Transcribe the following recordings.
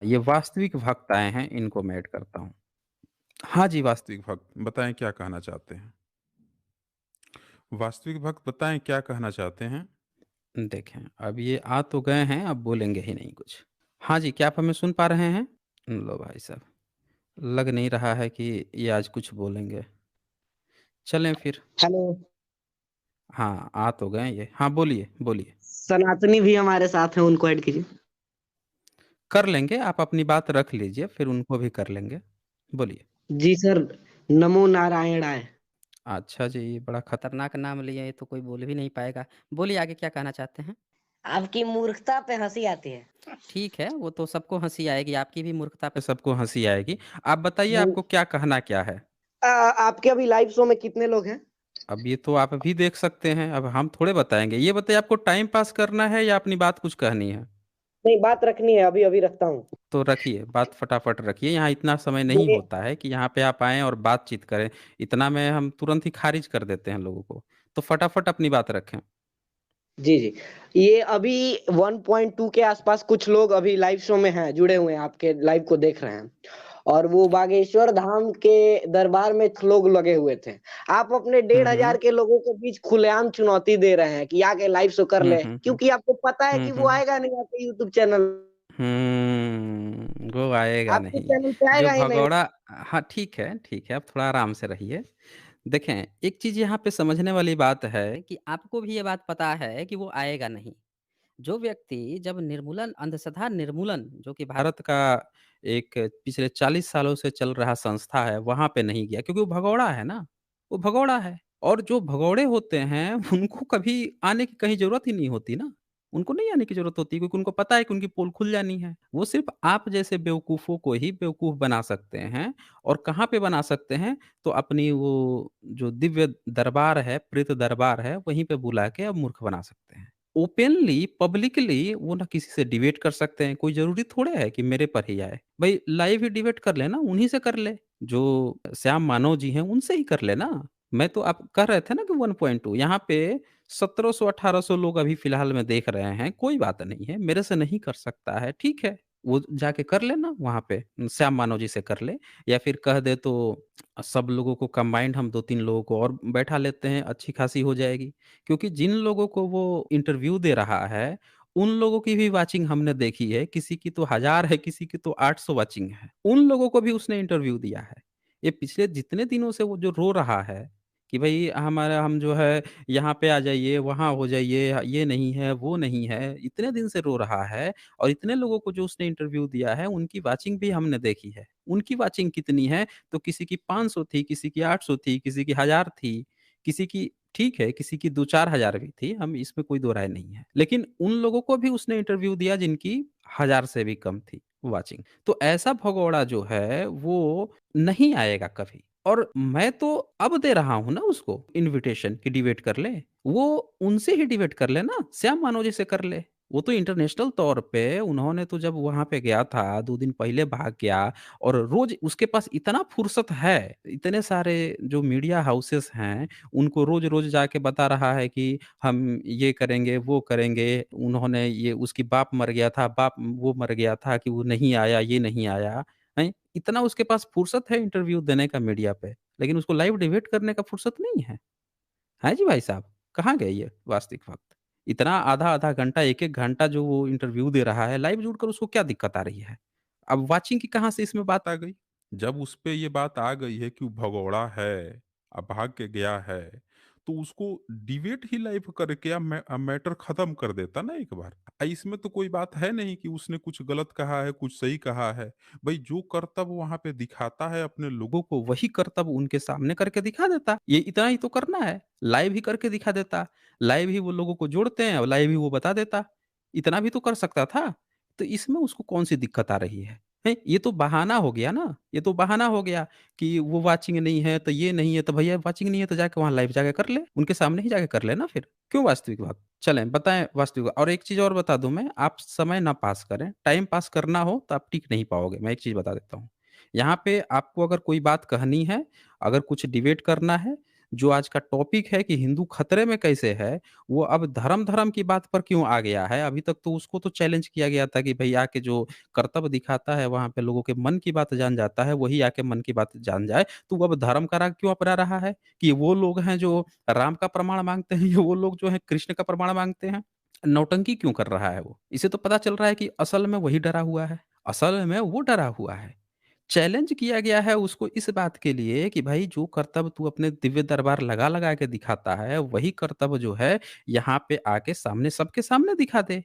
ये वास्तविक भक्त आए हैं, इनको मैं ऐड करता हूँ। हाँ जी, वास्तविक भक्त, बताएँ क्या कहना चाहते हैं? वास्तविक भक्त बताएँ क्या कहना चाहते हैं? देखें, अब ये आ तो गए हैं, अब बोलेंगे ही नहीं कुछ। हाँ जी, क्या आप हमें सुन पा रहे हैं? लो भाई साहब, लग नहीं रहा है कि ये आज कुछ बोलेंगे। चलें फिर। हेलो। हाँ, आ तो गए ये। हाँ, बोलिए, बोलिए। सनातनी भी हमारे साथ हैं, उनको ऐड कीजिए। कर लेंगे, आप अपनी बात रख लीजिए, फिर उनको भी कर लेंगे। बोलिए। जी सर, नमो नारायणाय। अच्छा जी, बड़ा खतरनाक नाम लिए, ये तो कोई बोल भी नहीं पाएगा। बोलिए आगे क्या कहना चाहते हैं? आपकी मूर्खता पे हँसी आती है। ठीक है, वो तो सबको हँसी आएगी, आपकी भी मूर्खता पे सबको हँसी आएगी। आप बताइए वो आपको क्या कहना क्या है? आपके अभी लाइव शो में कितने लोग हैं? अब ये तो आप भी देख सकते हैं, अब हम थोड़े बताएँगे। ये बताइए आपको टाइम पास करना है या अपनी बात कुछ कहनी है? नहीं, बात रखनी है, अभी-अभी रखता हूँ। तो रखिए, बात फटाफट रखिए, यहाँ इतना समय नहीं ये होता है कि यहाँ पे आप आएँ और बातचीत करें। इतना में हम तुरंत ही खारिज कर देते हैं लोगों को। तो फटाफट अपनी बात रखें। जी, जी। ये अभी 1.2 के आसपास कुछ लोग अभी लाइव शो में हैं, जुड़े हुए हैं, आपके लाइव को देख रहे हैं। और वो बागेश्वर धाम के दरबार में लोग लगे हुए थे। आप अपने हुँ, 1,500 हुँ। के लोगों के बीच खुलेआम चुनौती दे रहे हैं कि आके लाइव शो कर हुँ, ले, हुँ, हुँ। क्योंकि आपको पता है हुँ, कि वो हुँ। आएगा नहीं आपके यूट्यूब चैनल। वो आएगा आपके नहीं। चैनल पे जो आएगा ही नहीं। भगौड़ा हाँ, ठीक है, आप थोड़ा आराम से रहिए। देखें, एक चीज़ यहाँ पे समझने वाली बात है कि आपको भी ये बात पता है कि वो आएगा नहीं। जो व्यक्ति जब निर्मूलन अंधश्रद्धा निर्मूलन जो कि भारत का एक पिछले 40 सालों से चल रहा संस्था है, वहाँ पे नहीं गया क्योंकि वो भगौड़ा है ना, वो भगौड़ा है। और जो भगौड़े होते हैं, उनको कभी आने की कहीं ज़रूरत ही नहीं होती ना। उनको नहीं आने की ज़रूरत होती क्योंकि उनको पता है कि उनकी पोल खुल जानी है। वो सिर्फ़ आप जैसे बेवकूफ़ों को ही बेवकूफ़ बना सकते हैं और कहाँ पे बना सकते हैं, तो अपनी वो जो दिव्य दरबार है, प्रेत दरबार है, वहीं पे बुला के अब मूर्ख बना सकते हैं। ओपनली, पब्लिकली वो ना किसी से डिबेट कर सकते हैं, कोई ज़रूरी थोड़े है कि मेरे पर ही आए। भई लाइव ही डिबेट कर ले ना, उन्हीं से कर ले, जो श्याम मानव जी हैं, उनसे ही कर ले ना। मैं तो आप कह रहे थे ना कि 1.2 यहाँ पे 1700-1800 लोग अभी फ़िलहाल में देख रहे हैं, कोई बात नहीं है, मेरे से नहीं कर सकता है, ठीक है। वो जाके कर लेना वहाँ पे, श्याम मानव जी से कर ले या फिर कह दे तो सब लोगों को कंबाइंड हम 2-3 लोगों को और बैठा लेते हैं, अच्छी खासी हो जाएगी। क्योंकि जिन लोगों को वो इंटरव्यू दे रहा है, उन लोगों की भी वाचिंग हमने देखी है, किसी की तो 1000 है, किसी की तो 800 वाचिंग है। उन लोगों को भी उसने इंटरव्यू दिया है। ये पिछले जितने दिनों से वो जो रो रहा है कि भई हमारा हम जो है यहाँ पे आ जाइए, वहाँ हो जाइए, ये नहीं है, वो नहीं है, इतने दिन से रो रहा है और इतने लोगों को जो उसने इंटरव्यू दिया है, उनकी वाचिंग भी हमने देखी है। उनकी वाचिंग कितनी है, तो किसी की 500 थी, किसी की 800 थी, किसी की 1000 थी, किसी की ठीक है, किसी की 2-4 हज़ार भी थी, हम इसमें कोई दो राय नहीं है। लेकिन उन लोगों को भी उसने इंटरव्यू दिया जिनकी 1000 से भी कम थी वाचिंग। तो ऐसा भगोड़ा जो है वो नहीं आएगा कभी और मैं तो अब दे रहा हूँ ना उसको इन्विटेशन कि डिबेट कर ले। वो उनसे ही डिबेट कर ले ना, श्याम मानव से कर ले। वो तो इंटरनेशनल तौर पे उन्होंने तो जब वहाँ पे गया था, 2 दिन पहले भाग गया और रोज़ उसके पास इतना फुर्सत है, इतने सारे जो मीडिया हाउसेस हैं, उनको रोज़-रोज़ जाके बता रहा है कि हम ये करेंगे, वो करेंगे। उन्होंने ये उसकी बाप मर गया था, बाप वो मर गया था कि वो नहीं आया, ये नहीं आया। हैं? इतना उसके पास फुर्सत है इंटरव्यू देने का मीडिया पे, लेकिन उसको लाइव डिबेट करने का फुर्सत नहीं है। हैं जी भाई साहब? कहाँ गए ये वास्तविक भक्त? इतना आधा-आधा घंटा, 1-1 घंटा जो वो इंटरव्यू दे रहा है, लाइव जुड़कर उसको क्या दिक्कत आ रही है? अब वाचिंग की कहाँ से इसमें बात आ गई? जब उस पे ये बात आ गई है कि वो भगौड़ा है, भाग के गया है, तो उसको डिबेट ही लाइव करके मैटर खत्म कर देता ना एक बार। इसमें तो कोई बात है नहीं कि उसने कुछ गलत कहा है, कुछ सही कहा है। भई जो करतब वहाँ पे दिखाता है अपने लोगों को वही करतब उनके सामने करके दिखा देता। ये इतना ही तो करना है, लाइव ही करके दिखा देता। लाइव ही वो लोगों को जोड़ते हैं और लाइव ही वो बता देता। इतना भी तो कर सकता था। तो इसमें उसको कौन-सी दिक्कत आ रही है? हैं? ये तो बहाना हो गया ना, ये तो बहाना हो गया कि वो वाचिंग नहीं है, तो ये नहीं है, तो भैया वाचिंग नहीं है तो जाके वहाँ लाइव जाके कर ले, उनके सामने ही जाके कर ले ना फिर। क्यों वास्तविक बात? चलें बताएँ वास्तविक बात और एक चीज़ और बता दूँ मैं, आप समय ना पास करें, टाइम पास करना हो तो आप टिक नहीं पाओगे। मैं एक चीज़ बता देता हूँ। यहाँ पे आपको अगर कोई बात कहनी है, अगर कुछ डिबेट करना है, जो आज का टॉपिक है कि हिंदू खतरे में कैसे है, वो अब धर्म-धर्म की बात पर क्यों आ गया है? अभी तक तो उसको तो चैलेंज किया गया था कि भई आके जो करतब दिखाता है, वहाँ पे लोगों के मन की बात जान जाता है, वही आके मन की बात जान जाए। तो वो अब धर्म का राग क्यों अपना रहा है? कि वो लोग हैं जो राम का प्रमाण माँगते हैं, या वो लोग जो हैं कृष्ण का प्रमाण माँगते हैं? नौटंकी क्यों कर रहा है वो? इसे तो पता चल रहा है कि असल में वही डरा हुआ है। असल में वो डरा हुआ है। चैलेंज किया गया है उसको इस बात के लिए कि भाई जो करतब तू अपने दिव्य दरबार लगा-लगा के दिखाता है, वही करतब जो है यहाँ पे आके सामने सबके सामने दिखा दे।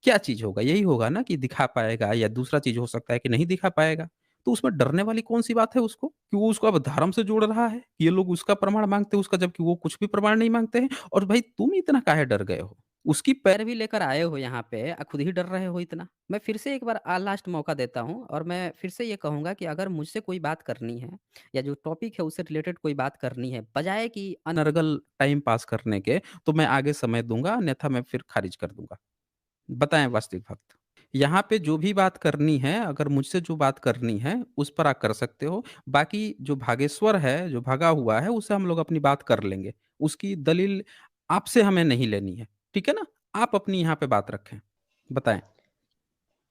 क्या चीज़ होगा? यही होगा ना कि दिखा पाएगा, या दूसरा चीज़ हो सकता है कि नहीं दिखा पाएगा। तो उसमें डरने वाली कौन-सी बात है उसको? कि वो उसको अब धर्म से जोड़ रहा है, कि ये लोग उसका प्रमाण माँगते हैं उसका, जबकि वो कुछ भी प्रमाण नहीं माँगते हैं। और भाई तुम इतना काहे डर गए हो? उसकी पैरवी लेकर आए हो यहाँ पे, खुद ही डर रहे हो इतना। मैं फिर से एक बार लास्ट मौका देता हूँ, और मैं फिर से ये कहूँगा कि अगर मुझसे कोई बात करनी है, या जो टॉपिक है उससे रिलेटेड कोई बात करनी है, बजाए कि अनर्गल टाइम पास करने के, तो मैं आगे समय दूँगा, अन्यथा मैं फिर खारिज कर दूँगा। बताएँ वास्तविक वक़्त। यहाँ पे जो भी बात करनी है, अगर मुझसे जो बात करनी है, उस पर आप कर सकते हो। बाकी जो भागेश्वर है, जो भागा हुआ है, उससे हम लोग अपनी बात कर लेंगे। उसकी दलील आपसे हमें नहीं लेनी है। ठीक है ना? आप अपनी यहाँ पे बात रखें। बताएँ।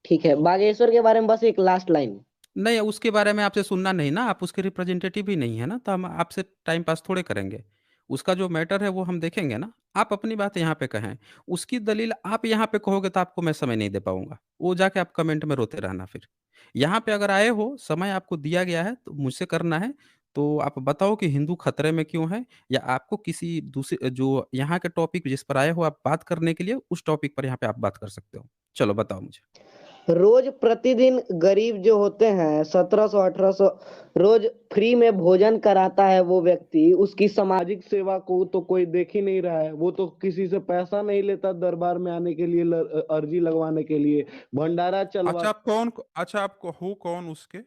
ठीक है, बागेश्वर के बारे में बस एक लास्ट लाइन। नहीं, उसके बारे में आपसे सुनना नहीं ना, आप उसके रिप्रेजेंटेटिव ही नहीं है ना, तो हम आपसे टाइम पास थोड़े करेंगे। उसका जो मैटर है वो हम देखेंगे ना, आप अपनी बात यहाँ पे कहें। उसकी दलील आप यहाँ पे कहोगे तो आपको मैं समय नहीं दे पाऊँगा। वो जाके आप कमेंट में रोते रहना फिर। यहाँ पे अगर आए हो, समय आपको दिया गया है, तो मुझसे करना है, तो आप बताओ कि हिंदू खतरे में क्यों है, या आपको किसी दूसरे जो यहाँ के टॉपिक जिस पर आए हो आप बात करने के लिए, उस टॉपिक पर यहाँ पे आप बात कर सकते हो। चलो बताओ मुझे। रोज प्रतिदिन गरीब जो होते हैं 1700-1800 रोज फ्री में भोजन कराता है वो व्यक्ति, उसकी सामाजिक सेवा को तो कोई देख ही नहीं रहा है। वो तो किसी से पैसा नहीं लेता दरबार में आने के लिए, अर्जी लगवाने के लिए भंडारा चलवा। अच्छा आप हो कौन उसके?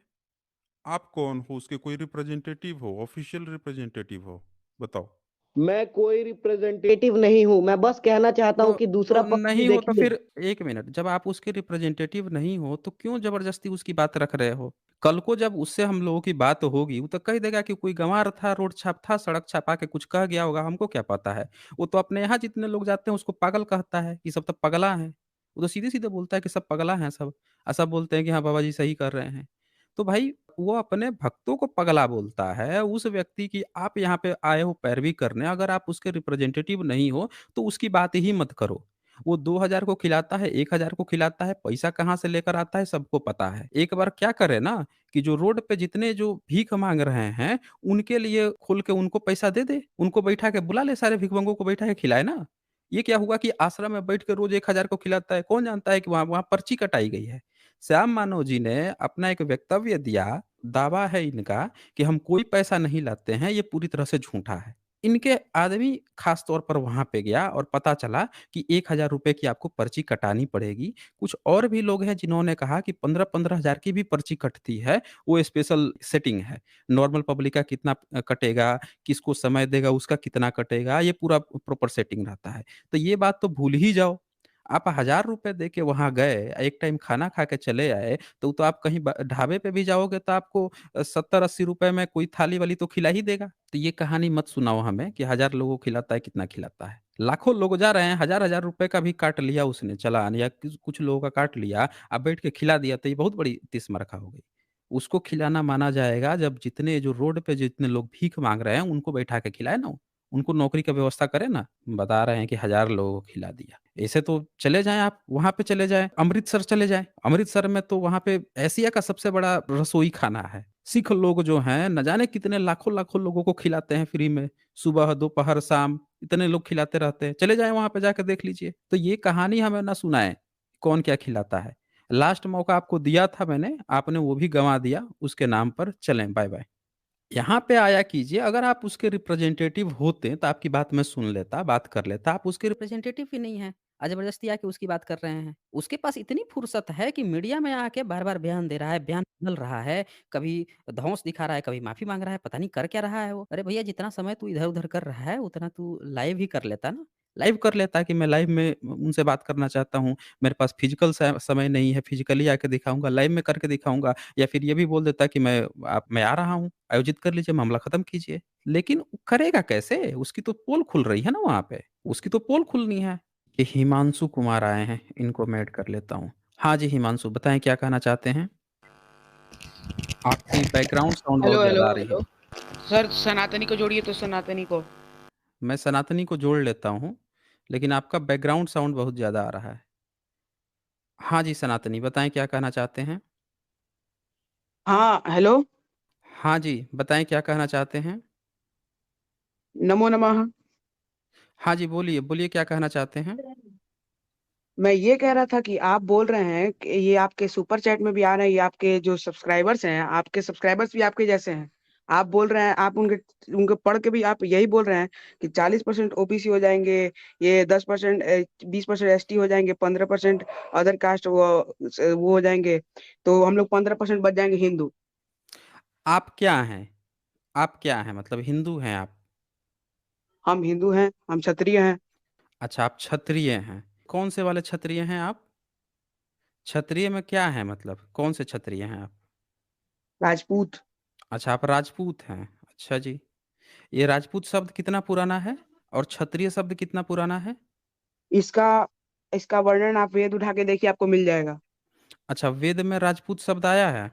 आप कौन हो उसके? कोई रिप्रेजेंटेटिव हो, ऑफिशियल रिप्रेजेंटेटिव हो? बताओ। मैं कोई रिप्रेजेंटेटिव नहीं हूँ, मैं बस कहना चाहता हूँ कि तो दूसरा पक्ष भी नहीं हो तो देखिए। फिर 1 मिनट, जब आप उसके रिप्रेजेंटेटिव नहीं हो, तो क्यों ज़बरदस्ती उसकी बात रख रहे हो? कल को जब उससे हम लोगों की बात होगी, वो तो कह देगा कि कोई गँवार था, रोड छाप था, सड़क छपा के कुछ कह गया होगा, हमको क्या पता है? वो तो अपने यहाँ जितने लोग जाते हैं उसको पागल कहता है कि सब तो पगला हैं। वो तो सीधे-सीधे बोलता है कि सब पगला हैं सब, सब बोलते हैं कि हाँ, बाबा जी सही कर रहे हैं। तो भाई वो अपने भक्तों को पगला बोलता है, उस व्यक्ति की आप यहाँ पे आए हो पैरवी करने, अगर आप उसके रिप्रेजेंटेटिव नहीं हो, तो उसकी बात ही मत करो। वो 2000 को खिलाता है, 1000 को खिलाता है, पैसा कहाँ से लेकर आता है सबको पता है। एक बार क्या करे ना कि जो रोड पे जितने जो भीख माँग रहे हैं, उनके लिए खोल के उनको पैसा दे दे। उनको बैठा के बुला ले, सारे भिखमंगों को बैठा के खिलाए ना। ये क्या हुआ कि आश्रम में बैठ के रोज़ 1000 को खिलाता है, कौन जानता है कि वहाँ वहाँ पर्ची कटाई गई है। श्याम मानव जी ने अपना एक वक्तव्य दिया, दावा है इनका कि हम कोई पैसा नहीं लाते हैं, ये पूरी तरह से झूठा है। इनके आदमी ख़ास तौर पर वहाँ पे गया और पता चला कि ₹1000 की आपको पर्ची कटानी पड़ेगी। कुछ और भी लोग हैं जिन्होंने कहा कि 15-15 हज़ार की भी पर्ची कटती है, वो स्पेशल सेटिंग है। नॉर्मल पब्लिक का कितना कटेगा, किसको समय देगा उसका कितना कटेगा, ये पूरा प्रॉपर सेटिंग रहता है। तो ये बात तो भूल ही जाओ। आप ₹1000 दे के वहाँ गए, एक टाइम खाना खा के चले आए, तो आप कहीं ब ढाबे पे भी जाओगे तो आपको 70-80 में कोई थाली-वाली तो खिला ही देगा। तो ये कहानी मत सुनाओ हमें कि 1000 लोगों को खिलाता है, कितना खिलाता है। लाखों लोग जा रहे हैं, हज़ार-हज़ार रुपए का भी काट लिया उसने चालान, या कुछ कुछ लोगों का काट लिया, अब बैठ के खिला दिया, तो ये बहुत बड़ी तिस्मरखा हो गई। उसको खिलाना माना जाएगा जब जितने जो रोड पे जितने लोग भीख माँग रहे हैं, उनको बैठा के खिलाए ना, उनको नौकरी का व्यवस्था करें ना। बता रहे हैं कि 1000 लोगों को खिला दिया। ऐसे तो चले जाएँ आप, वहाँ पे चले जाएँ, अमृतसर चले जाएँ। अमृतसर में तो वहाँ पे एशिया का सबसे बड़ा रसोई खाना है। सिख लोग जो हैं, न जाने कितने लाखों-लाखों लोगों को खिलाते हैं फ्री में। सुबह, दोपहर, शाम इतने लोग खिलाते रहते हैं। चले जाएँ वहाँ पे जाके देख लीजिए। तो ये कहानी हमें ना सुनाएँ, कौन क्या खिलाता है। लास्ट मौका आपको दिया था मैंने, आपने वो भी गँवा दिया। उसके नाम पर चलें, बाय-बाय। यहाँ पे आया कीजिए, अगर आप उसके रिप्रेजेंटेटिव होते तो आपकी बात मैं सुन लेता, बात कर लेता। आप उसके रिप्रेजेंटेटिव ही नहीं हैं, ज़बरदस्ती आके उसकी बात कर रहे हैं। उसके पास इतनी फुर्सत है कि मीडिया में आके बार-बार बयान दे रहा है, बयान बदल रहा है, कभी धौंस दिखा रहा है, कभी माफ़ी माँग रहा है, पता नहीं कर क्या रहा है वो। अरे भैया जितना समय तू इधर-उधर कर रहा है, उतना तू लाइव ही कर लेता ना। लाइव कर लेता कि मैं लाइव में उनसे बात करना चाहता हूँ, मेरे पास फिज़िकल स समय नहीं है, फिज़िकली आके दिखाऊँगा, लाइव में करके दिखाऊँगा या फिर ये भी बोल देता कि मैं आ रहा हूँ, आयोजित कर लीजिए, मामला खत्म कीजिए। लेकिन करेगा कैसे? उसकी तो पोल खुल रही है ना वहाँ पे, उसकी तो पोल खुलनी है। ये हिमांशु कुमार आए हैं, इनको मैं ऐड कर लेता हूँ। हाँ जी, हिमांशु बताएँ क्या कहना चाहते हैं? आपकी बैकग्राउंड साउंड बहुत हेलो हेलो ज़्यादा आ रही है। हेलो सर, सनातनी को जोड़िए तो सनातनी को। मैं सनातनी को जोड़ लेता हूँ, लेकिन आपका बैकग्राउंड साउंड बहुत ज़्यादा आ रहा है। हाँ जी, सनातनी बताएँ क्या कहना चाहते हैं? हाँ हेलो। हाँ जी, बताएँ क्या कहना चाहते हैं? नमो नमः। हाँ जी, बोलिए, बोलिए क्या कहना चाहते हैं? मैं ये कह रहा था कि आप बोल रहे हैं कि ये आपके सुपर चैट में भी आ रहे हैं, ये आपके जो सब्सक्राइबर्स हैं, आपके सब्सक्राइबर्स भी आपके जैसे हैं। आप बोल रहे हैं, आप उनके उनके पढ़ के भी आप यही बोल रहे हैं कि 40% ओबीसी हो जाएंगे, ये 10%, 20% एसटी हो जाएंगे, 15% अदर कास्ट वो हो जाएंगे, तो हम लोग 15% बच जाएंगे हिंदू। आप क्या हैं? आप क्या हैं? मतलब हिंदू हैं आप? हम हिंदू हैं, हम क्षत्रिय हैं। अच्छा, आप क्षत्रिय हैं। कौन से वाले क्षत्रिय हैं आप? क्षत्रिय में क्या है मतलब? कौन से क्षत्रिय हैं आप? राजपूत। अच्छा, आप राजपूत हैं। अच्छा जी। ये राजपूत शब्द कितना पुराना है? और क्षत्रिय शब्द कितना पुराना है? इसका इसका वर्णन आप वेद उठा के देखिए, आपको मिल जाएगा। अच्छा, वेद में राजपूत शब्द आया है?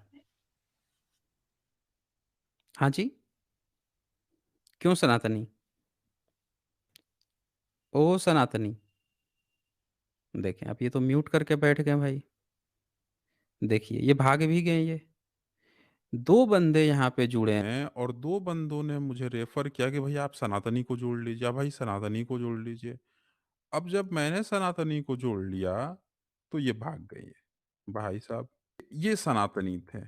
हाँ जी? क्यों सनातनी? ओह! सनातनी। देखें, अब ये तो म्यूट करके बैठ गए भाई। देखिए, ये भाग भी गए ये। 2 बंदे यहाँ पे जुड़े हैं। हैं और 2 बंदों ने मुझे रेफ़र किया कि भई आप सनातनी को जोड़ लीजिए, भाई सनातनी को जोड़ लीजिए। अब जब मैंने सनातनी को जोड़ लिया, तो ये भाग गई है। भाई साहब, ये सनातनी थे।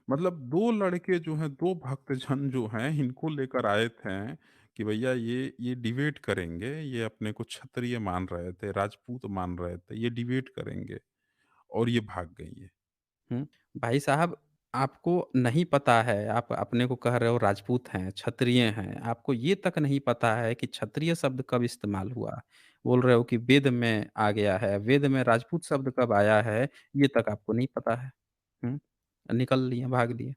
मतलब 2 लड़के जो हैं, 2 भक्तजन जो हैं, इनको लेकर आए थे कि भैया ये डिबेट करेंगे। ये अपने को क्षत्रिय मान रहे थे, राजपूत मान रहे थे, ये डिबेट करेंगे और ये भाग गई है। हुँ। भाई साहब, आपको नहीं पता है, आप अपने को कह रहे हो राजपूत हैं, क्षत्रिय हैं, आपको ये तक नहीं पता है कि क्षत्रिय शब्द कब इस्तेमाल हुआ। बोल रहे हो कि वेद में आ गया है, वेद में राजपूत शब्द कब आया है, ये तक आपको नहीं पता है। हुँ। निकल लिए, भाग लिए।